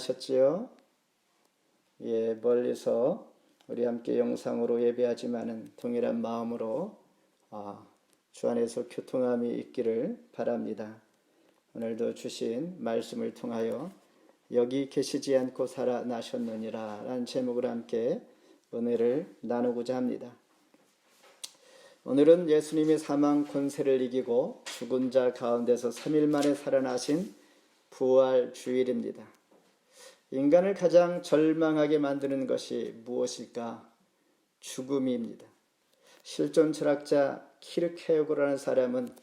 살아나셨지요? 예, 멀리서 우리 함께 영상으로 예배하지만은 동일한 마음으로 주 안에서 교통함이 있기를 바랍니다. 오늘도 주신 말씀을 통하여 여기 계시지 않고 살아나셨느니라 라는 제목으로 함께 은혜를 나누고자 합니다. 오늘은 예수님이 사망 권세를 이기고 죽은 자 가운데서 3일 만에 살아나신 부활 주일입니다. 인간을 가장 절망하게 만드는 것이 무엇일까? 죽음입니다. 실존 철학자 키르케고르라는 사람은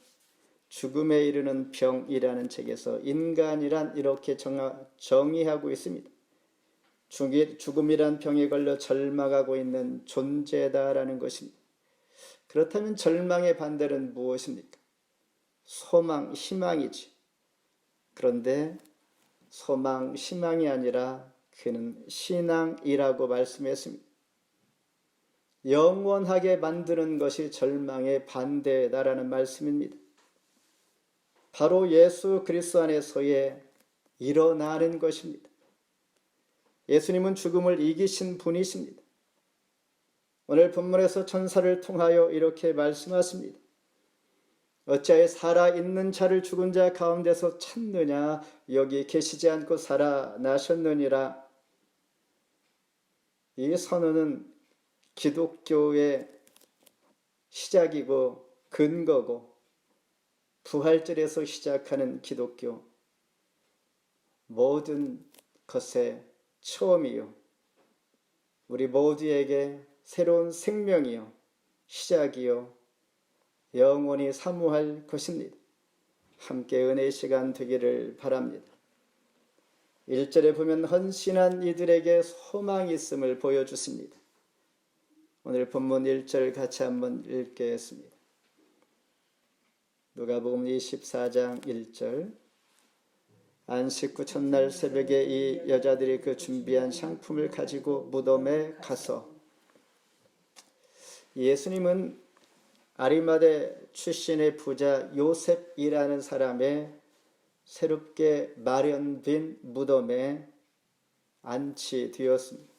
죽음에 이르는 병이라는 책에서 인간이란 이렇게 정의하고 있습니다. 죽음이란 병에 걸려 절망하고 있는 존재다라는 것입니다. 그렇다면 절망의 반대는 무엇입니까? 소망, 희망이지. 그런데 소망, 희망이 아니라 그는 신앙이라고 말씀했습니다. 영원하게 만드는 것이 절망의 반대다라는 말씀입니다. 바로 예수 그리스도 안에서의 일어나는 것입니다. 예수님은 죽음을 이기신 분이십니다. 오늘 본문에서 천사를 통하여 이렇게 말씀하십니다. 어찌하여 살아있는 자를 죽은 자 가운데서 찾느냐? 여기 계시지 않고 살아나셨느니라. 이 선언은 기독교의 시작이고 근거고 부활절에서 시작하는 기독교 모든 것의 처음이요, 우리 모두에게 새로운 생명이요, 시작이요, 영원히 사모할 것입니다. 함께 은혜의 시간 되기를 바랍니다. 1절에 보면 헌신한 이들에게 소망이 있음을 보여주십니다. 오늘 본문 1절 같이 한번 읽겠습니다. 누가복음 24장 1절. 안식 후 첫날 새벽에 이 여자들이 그 준비한 상품을 가지고 무덤에 가서, 예수님은 아리마대 출신의 부자 요셉이라는 사람의 새롭게 마련된 무덤에 안치되었습니다.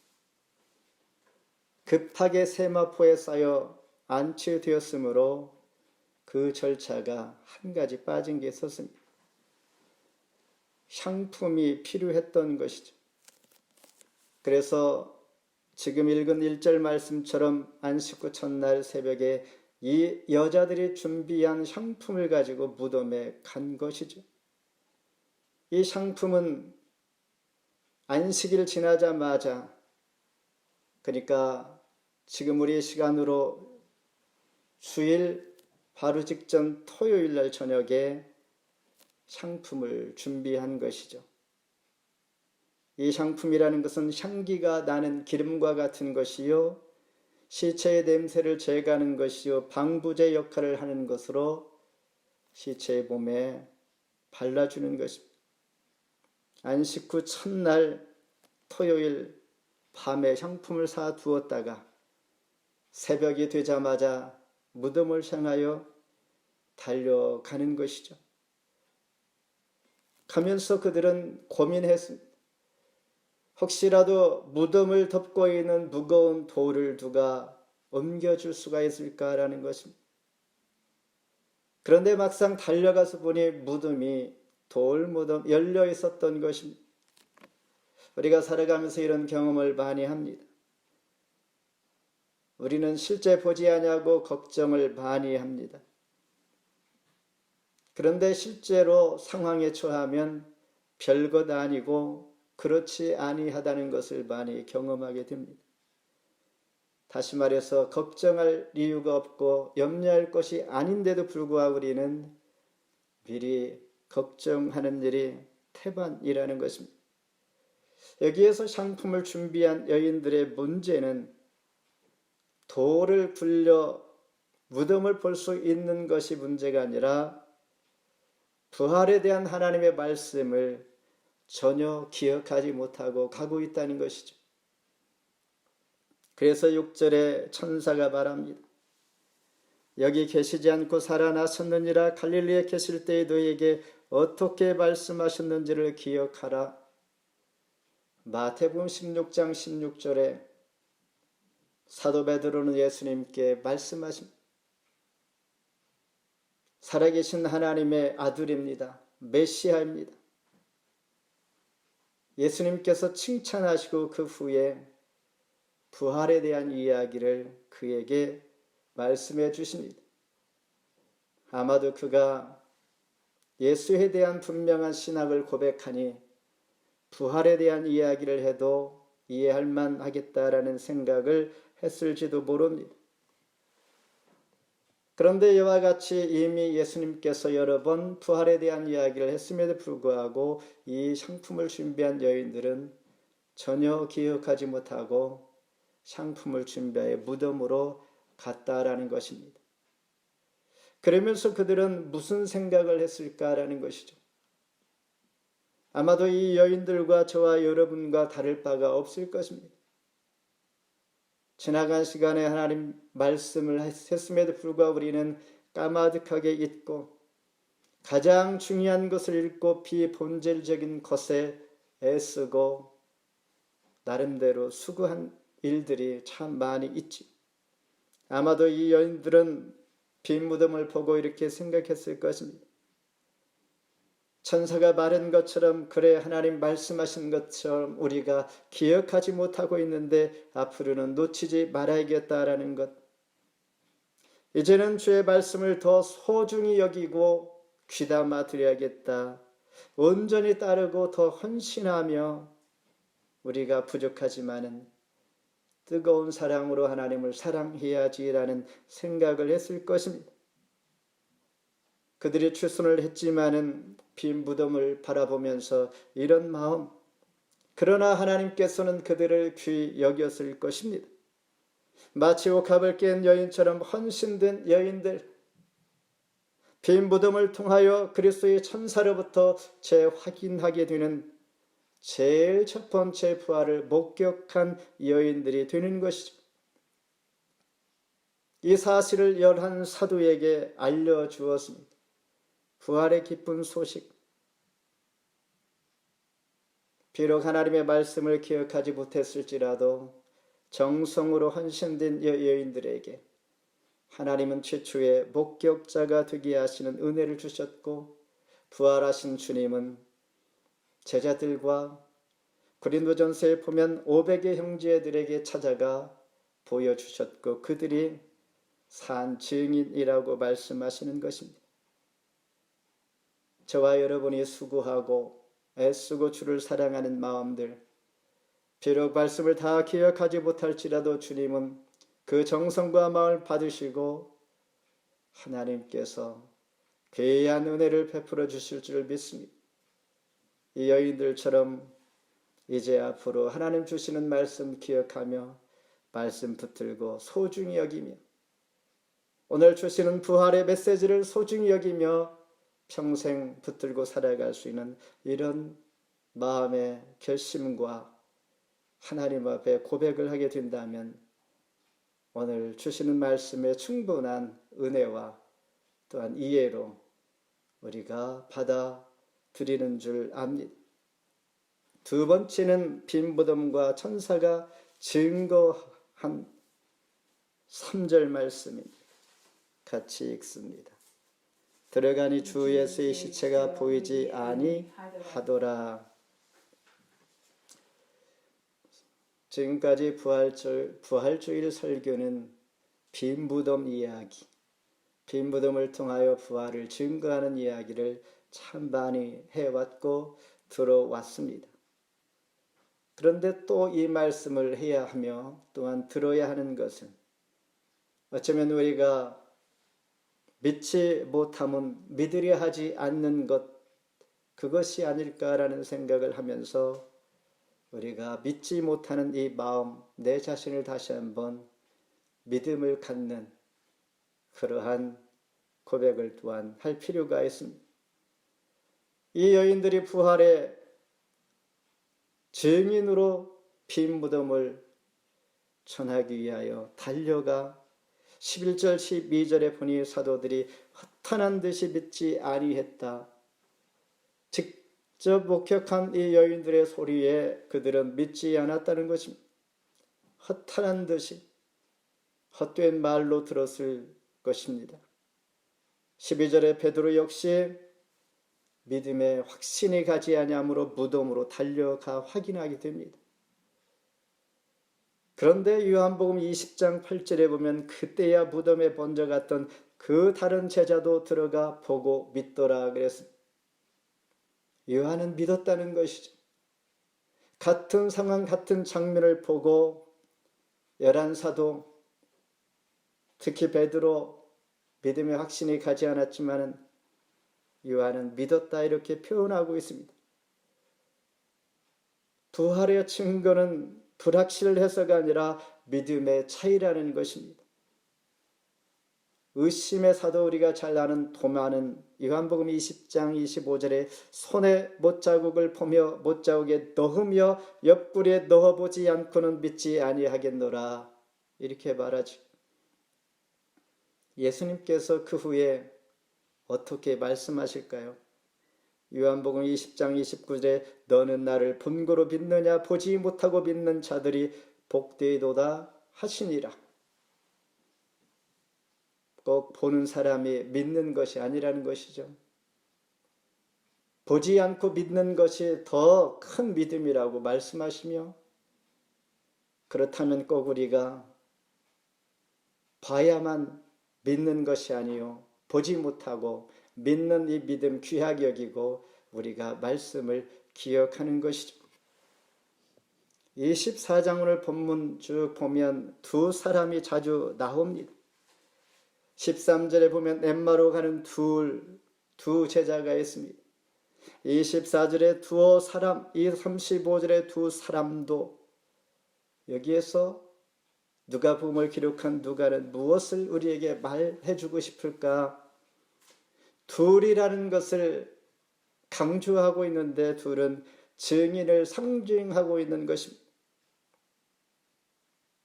급하게 세마포에 쌓여 안치되었으므로 그 절차가 한 가지 빠진 게 있었습니다. 향품이 필요했던 것이죠. 그래서 지금 읽은 1절 말씀처럼 안식 후 첫날 새벽에 이 여자들이 준비한 향품을 가지고 무덤에 간 것이죠. 이 향품은 안식일 지나자마자, 그러니까 지금 우리 시간으로 주일 바로 직전 토요일 날 저녁에 향품을 준비한 것이죠. 이 향품이라는 것은 향기가 나는 기름과 같은 것이요, 시체의 냄새를 제거하는 것이요, 방부제 역할을 하는 것으로 시체의 몸에 발라주는 것입니다. 안식 후 첫날 토요일 밤에 향품을 사 두었다가 새벽이 되자마자 무덤을 향하여 달려가는 것이죠. 가면서 그들은 고민했습니다. 혹시라도 무덤을 덮고 있는 무거운 돌을 누가 옮겨줄 수가 있을까라는 것입니다. 그런데 막상 달려가서 보니 무덤이 돌무덤 열려 있었던 것입니다. 우리가 살아가면서 이런 경험을 많이 합니다. 우리는 실제 보지 아니하고 걱정을 많이 합니다. 그런데 실제로 상황에 처하면 별것 아니고 그렇지 아니하다는 것을 많이 경험하게 됩니다. 다시 말해서 걱정할 이유가 없고 염려할 것이 아닌데도 불구하고 우리는 미리 걱정하는 일이 태반이라는 것입니다. 여기에서 상품을 준비한 여인들의 문제는 돌을 굴려 무덤을 볼 수 있는 것이 문제가 아니라 부활에 대한 하나님의 말씀을 전혀 기억하지 못하고 가고 있다는 것이죠. 그래서 6절에 천사가 말합니다. 여기 계시지 않고 살아나셨느니라. 갈릴리에 계실 때에 너희에게 어떻게 말씀하셨는지를 기억하라. 마태복음 16장 16절에 사도 베드로는 예수님께 말씀하십니다. 살아계신 하나님의 아들입니다. 메시아입니다. 예수님께서 칭찬하시고 그 후에 부활에 대한 이야기를 그에게 말씀해 주십니다. 아마도 그가 예수에 대한 분명한 신학을 고백하니 부활에 대한 이야기를 해도 이해할 만하겠다라는 생각을 했을지도 모릅니다. 그런데 이와 같이 이미 예수님께서 여러 번 부활에 대한 이야기를 했음에도 불구하고 이 상품을 준비한 여인들은 전혀 기억하지 못하고 상품을 준비하여 무덤으로 갔다라는 것입니다. 그러면서 그들은 무슨 생각을 했을까라는 것이죠. 아마도 이 여인들과 저와 여러분과 다를 바가 없을 것입니다. 지나간 시간에 하나님 말씀을 했음에도 불구하고 우리는 까마득하게 잊고 가장 중요한 것을 잃고 비본질적인 것에 애쓰고 나름대로 수고한 일들이 참 많이 있지. 아마도 이 여인들은 빈 무덤을 보고 이렇게 생각했을 것입니다. 천사가 말한 것처럼, 그래 하나님 말씀하신 것처럼 우리가 기억하지 못하고 있는데 앞으로는 놓치지 말아야겠다라는 것. 이제는 주의 말씀을 더 소중히 여기고 귀담아 드려야겠다. 온전히 따르고 더 헌신하며 우리가 부족하지만은 뜨거운 사랑으로 하나님을 사랑해야지라는 생각을 했을 것입니다. 그들이 출손을 했지만은 빈 무덤을 바라보면서 이런 마음, 그러나 하나님께서는 그들을 귀히 여겼을 것입니다. 마치 옥합을 깬 여인처럼 헌신된 여인들, 빈 무덤을 통하여 그리스도의 천사로부터 재확인하게 되는 제일 첫 번째 부활을 목격한 여인들이 되는 것이죠. 이 사실을 11 사도에게 알려주었습니다. 부활의 기쁜 소식. 비록 하나님의 말씀을 기억하지 못했을지라도 정성으로 헌신된 여인들에게 하나님은 최초의 목격자가 되게 하시는 은혜를 주셨고, 부활하신 주님은 제자들과 고린도전서에 보면 500의 형제들에게 찾아가 보여주셨고 그들이 산 증인이라고 말씀하시는 것입니다. 저와 여러분이 수고하고 애쓰고 주를 사랑하는 마음들, 비록 말씀을 다 기억하지 못할지라도 주님은 그 정성과 마음을 받으시고 하나님께서 귀한 은혜를 베풀어 주실 줄 믿습니다. 이 여인들처럼 이제 앞으로 하나님 주시는 말씀 기억하며 말씀 붙들고 소중히 여기며 오늘 주시는 부활의 메시지를 소중히 여기며 평생 붙들고 살아갈 수 있는 이런 마음의 결심과 하나님 앞에 고백을 하게 된다면 오늘 주시는 말씀의 충분한 은혜와 또한 이해로 우리가 받아들이는 줄 압니다. 두 번째는 빈 무덤과 천사가 증거한 3절 말씀입니다. 같이 읽습니다. 들어가니 주 예수의 시체가 보이지 아니하더라. 지금까지 부활주일 설교는 빈 무덤 이야기, 빈 무덤을 통하여 부활을 증거하는 이야기를 참 많이 해왔고 들어왔습니다. 그런데 또 이 말씀을 해야 하며 또한 들어야 하는 것은 어쩌면 우리가 믿지 못하면 믿으려 하지 않는 것, 그것이 아닐까라는 생각을 하면서 우리가 믿지 못하는 이 마음, 내 자신을 다시 한번 믿음을 갖는 그러한 고백을 또한 할 필요가 있습니다. 이 여인들이 부활의 증인으로 빈 무덤을 전하기 위하여 달려가 11절 12절에 보니 사도들이 허탄한 듯이 믿지 아니했다. 즉 직접 목격한 이 여인들의 소리에 그들은 믿지 않았다는 것입니다. 허탄한 듯이 헛된 말로 들었을 것입니다. 12절에 베드로 역시 믿음에 확신이 가지 아니하므로 무덤으로 달려가 확인하게 됩니다. 그런데 요한복음 20장 8절에 보면 그때야 무덤에 먼저 갔던 그 다른 제자도 들어가 보고 믿더라 그랬습니다. 요한은 믿었다는 것이죠. 같은 상황, 같은 장면을 보고 11사도, 특히 베드로 믿음의 확신이 가지 않았지만 요한은 믿었다 이렇게 표현하고 있습니다. 부활의 증거는 불확실해서가 아니라 믿음의 차이라는 것입니다. 의심의 사도 우리가 잘 아는 도마는 요한복음 20장 25절에 손에 못자국을 보며 못자국에 넣으며 옆구리에 넣어보지 않고는 믿지 아니하겠노라 이렇게 말하죠. 예수님께서 그 후에 어떻게 말씀하실까요? 요한복음 20장 29절에 너는 나를 본고로 믿느냐 보지 못하고 믿는 자들이 복되도다 하시니라. 꼭 보는 사람이 믿는 것이 아니라는 것이죠. 보지 않고 믿는 것이 더 큰 믿음이라고 말씀하시며, 그렇다면 꼭 우리가 봐야만 믿는 것이 아니요 보지 못하고 믿는 이 믿음 귀하게 여기고 우리가 말씀을 기억하는 것이죠. 24장 오늘 본문 쭉 보면 두 사람이 자주 나옵니다. 13절에 보면 엠마로 가는 두 제자가 있습니다. 24절에 두어 사람, 이 35절에 두 사람도 여기에서 누가복음을 기록한 누가는 무엇을 우리에게 말해주고 싶을까? 둘이라는 것을 강조하고 있는데 둘은 증인을 상징하고 있는 것입니다.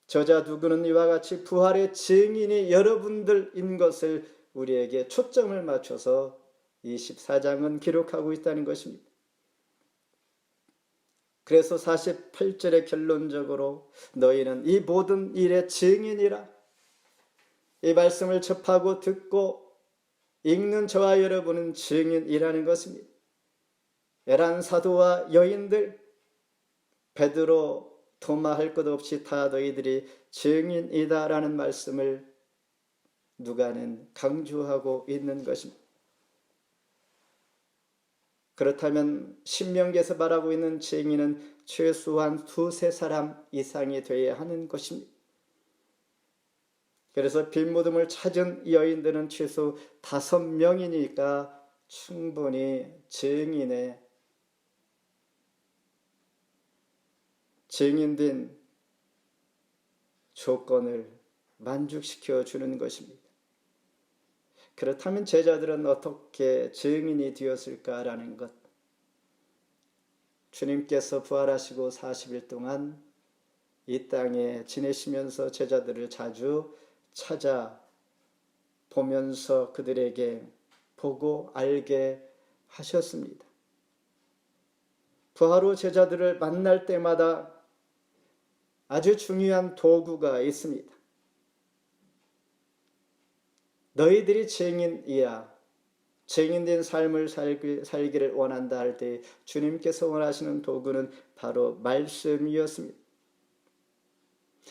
저자 누구는 이와 같이 부활의 증인이 여러분들인 것을 우리에게 초점을 맞춰서 24장은 기록하고 있다는 것입니다. 그래서 48절에 결론적으로 너희는 이 모든 일의 증인이라, 이 말씀을 접하고 듣고 읽는 저와 여러분은 증인이라는 것입니다. 11사도와 여인들, 베드로, 도마 할 것 없이 다 너희들이 증인이다라는 말씀을 누가는 강조하고 있는 것입니다. 그렇다면 신명기에서 말하고 있는 증인은 최소한 두세 사람 이상이 되어야 하는 것입니다. 그래서 빈 무덤을 찾은 여인들은 최소 5명이니까 충분히 증인된 조건을 만족시켜 주는 것입니다. 그렇다면 제자들은 어떻게 증인이 되었을까라는 것. 주님께서 부활하시고 40일 동안 이 땅에 지내시면서 제자들을 자주 찾아보면서 그들에게 보고 알게 하셨습니다. 부활 후 제자들을 만날 때마다 아주 중요한 도구가 있습니다. 너희들이 증인이야. 증인된 삶을 살기를 원한다 할 때 주님께서 원하시는 도구는 바로 말씀이었습니다.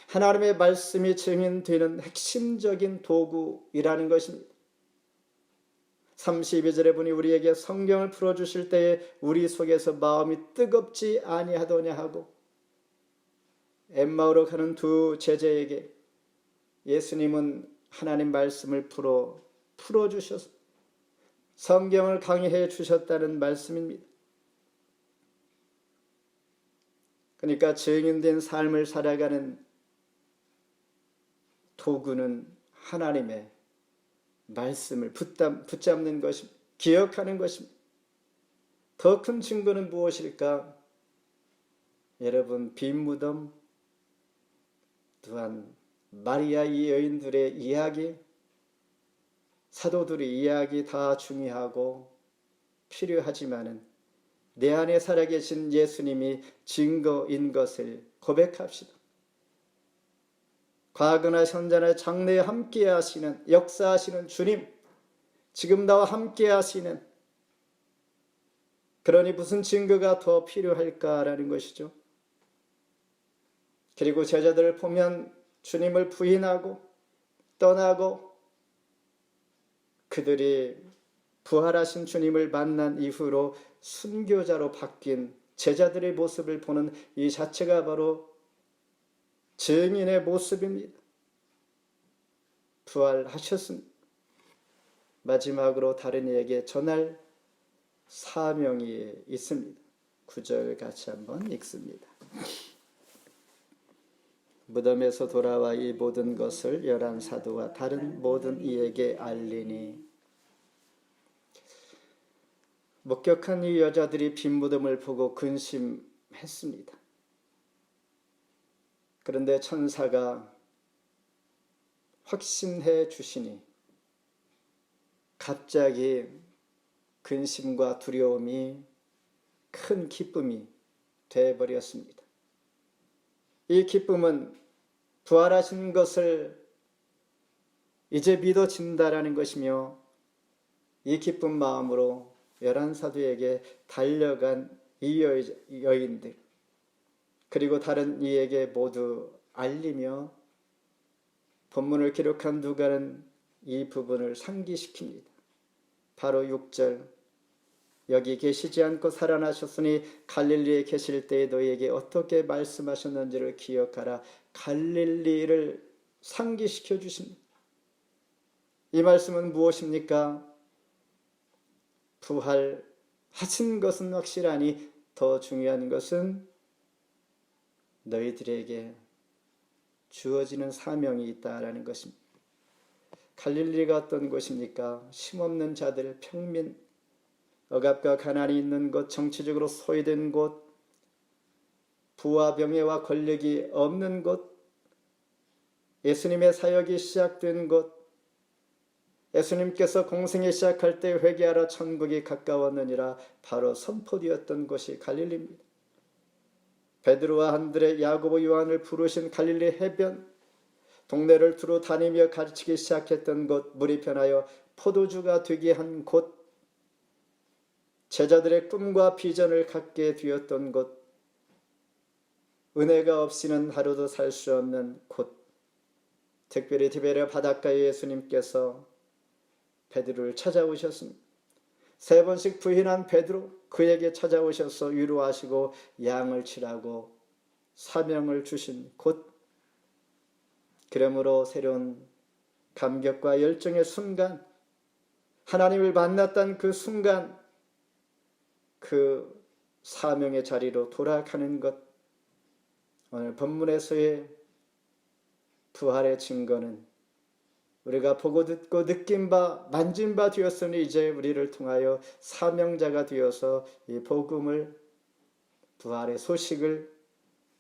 하나님의 말씀이 증인되는 핵심적인 도구이라는 것입니다. 32절에 보니 우리에게 성경을 풀어주실 때에 우리 속에서 마음이 뜨겁지 아니하더냐 하고, 엠마오로 가는 두 제자에게 예수님은 하나님 말씀을 풀어주셔서 성경을 강의해 주셨다는 말씀입니다. 그러니까 증인된 삶을 살아가는 도구는 하나님의 말씀을 붙잡는 것입니다. 기억하는 것입니다. 더 큰 증거는 무엇일까? 여러분, 빈 무덤, 또한 마리아 이 여인들의 이야기, 사도들의 이야기 다 중요하고 필요하지만은 내 안에 살아계신 예수님이 증거인 것을 고백합시다. 과거나 현재나 장래에 함께 하시는, 역사하시는 주님, 지금 나와 함께 하시는, 그러니 무슨 증거가 더 필요할까라는 것이죠. 그리고 제자들을 보면 주님을 부인하고 떠나고 그들이 부활하신 주님을 만난 이후로 순교자로 바뀐 제자들의 모습을 보는 이 자체가 바로 증인의 모습입니다. 부활하셨습니다. 마지막으로 다른 이에게 전할 사명이 있습니다. 9절 같이 한번 읽습니다. 무덤에서 돌아와 이 모든 것을 11사도와 다른 모든 이에게 알리니. 목격한 이 여자들이 빈 무덤을 보고 근심했습니다. 그런데 천사가 확신해 주시니 갑자기 근심과 두려움이 큰 기쁨이 되어버렸습니다. 이 기쁨은 부활하신 것을 이제 믿어진다라는 것이며, 이 기쁜 마음으로 11사도에게 달려간 이 여인들, 그리고 다른 이에게 모두 알리며 본문을 기록한 누가는 이 부분을 상기시킵니다. 바로 6절, 여기 계시지 않고 살아나셨으니 갈릴리에 계실 때에 너희에게 어떻게 말씀하셨는지를 기억하라. 갈릴리를 상기시켜 주십니다. 이 말씀은 무엇입니까? 부활하신 것은 확실하니 더 중요한 것은 너희들에게 주어지는 사명이 있다라는 것입니다. 갈릴리가 어떤 곳입니까? 힘없는 자들, 평민, 억압과 가난이 있는 곳, 정치적으로 소외된 곳, 부와 명예와 권력이 없는 곳, 예수님의 사역이 시작된 곳, 예수님께서 공생에 시작할 때 회개하라 천국이 가까웠느니라 바로 선포되었던 곳이 갈릴리입니다. 베드로와 안드레, 야고보, 요한을 부르신 갈릴리 해변, 동네를 두루 다니며 가르치기 시작했던 곳, 물이 변하여 포도주가 되게 한 곳, 제자들의 꿈과 비전을 갖게 되었던 곳, 은혜가 없이는 하루도 살 수 없는 곳, 특별히 디베랴 바닷가에 예수님께서 베드로를 찾아오셨습니다. 3번씩 부인한 베드로, 그에게 찾아오셔서 위로하시고 양을 치라고 사명을 주신 곳, 그러므로 새로운 감격과 열정의 순간, 하나님을 만났던 그 순간, 그 사명의 자리로 돌아가는 것, 오늘 본문에서의 부활의 증거는 우리가 보고 듣고 느낀 바, 만진 바 되었으니 이제 우리를 통하여 사명자가 되어서 이 복음을, 부활의 소식을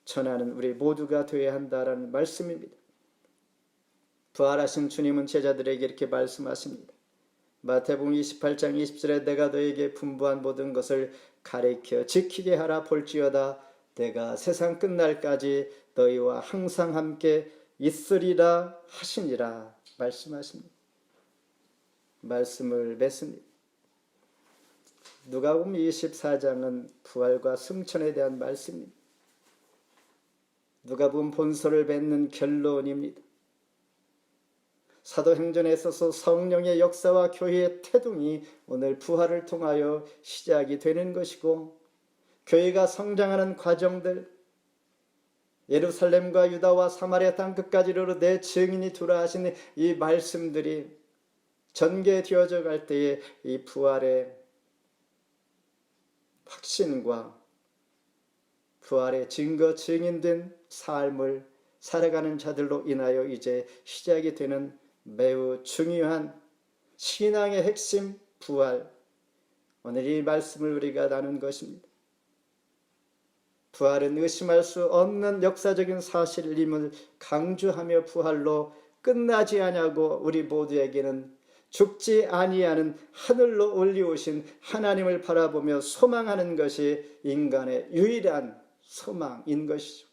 전하는 우리 모두가 되어야 한다라는 말씀입니다. 부활하신 주님은 제자들에게 이렇게 말씀하십니다. 마태복음 28장 20절에 내가 너에게 분부한 모든 것을 가르쳐 지키게 하라. 볼지어다 내가 세상 끝날까지 너희와 항상 함께 있으리라 하시니라 말씀하십니다. 말씀을 맺습니다. 누가복음 24장은 부활과 승천에 대한 말씀입니다. 누가복음 본서를 맺는 결론입니다. 사도행전에 있어서 성령의 역사와 교회의 태동이 오늘 부활을 통하여 시작이 되는 것이고, 교회가 성장하는 과정들, 예루살렘과 유다와 사마리아 땅 끝까지로 내 증인이 두라 하신 이 말씀들이 전개되어져 갈 때에 이 부활의 확신과 부활의 증거 증인된 삶을 살아가는 자들로 인하여 이제 시작이 되는 매우 중요한 신앙의 핵심 부활, 오늘 이 말씀을 우리가 나눈 것입니다. 부활은 의심할 수 없는 역사적인 사실임을 강조하며 부활로 끝나지 않냐고 우리 모두에게는 죽지 아니하는 하늘로 올리우신 하나님을 바라보며 소망하는 것이 인간의 유일한 소망인 것이죠.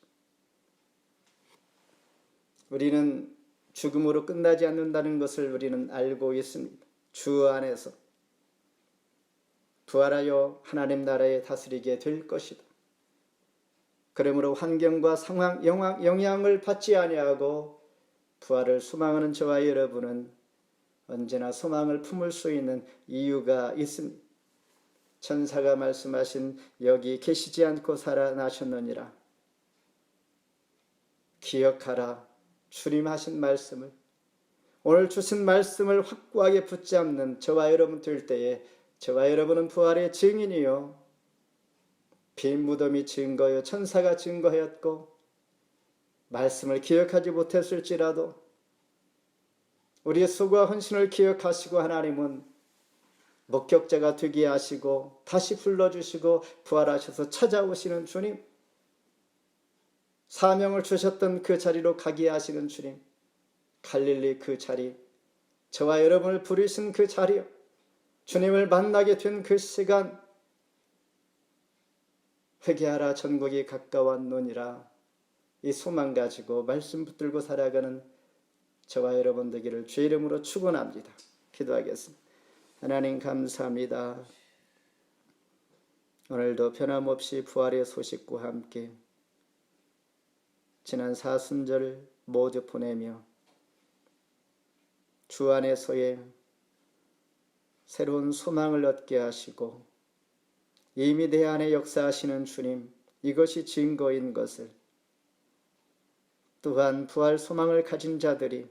우리는 죽음으로 끝나지 않는다는 것을 우리는 알고 있습니다. 주 안에서 부활하여 하나님 나라에 다스리게 될 것이다. 그러므로 환경과 상황, 영향을 받지 아니하고 부활을 소망하는 저와 여러분은 언제나 소망을 품을 수 있는 이유가 있습니다. 천사가 말씀하신 여기 계시지 않고 살아나셨느니라. 기억하라. 주님 하신 말씀을, 오늘 주신 말씀을 확고하게 붙잡는 저와 여러분 될 때에 저와 여러분은 부활의 증인이요, 빈 무덤이 증거요, 천사가 증거하였고 말씀을 기억하지 못했을지라도 우리의 수고와 헌신을 기억하시고 하나님은 목격자가 되게 하시고 다시 불러주시고 부활하셔서 찾아오시는 주님, 사명을 주셨던 그 자리로 가게 하시는 주님, 갈릴리 그 자리, 저와 여러분을 부르신 그 자리, 주님을 만나게 된 그 시간, 회개하라 전국이 가까웠노니라, 이 소망 가지고 말씀 붙들고 살아가는 저와 여러분 되기를 주의 이름으로 축원합니다. 기도하겠습니다. 하나님 감사합니다. 오늘도 변함없이 부활의 소식과 함께 지난 사순절 모두 보내며 주 안에서의 새로운 소망을 얻게 하시고 이미 내 안에 역사하시는 주님, 이것이 증거인 것을, 또한 부활 소망을 가진 자들이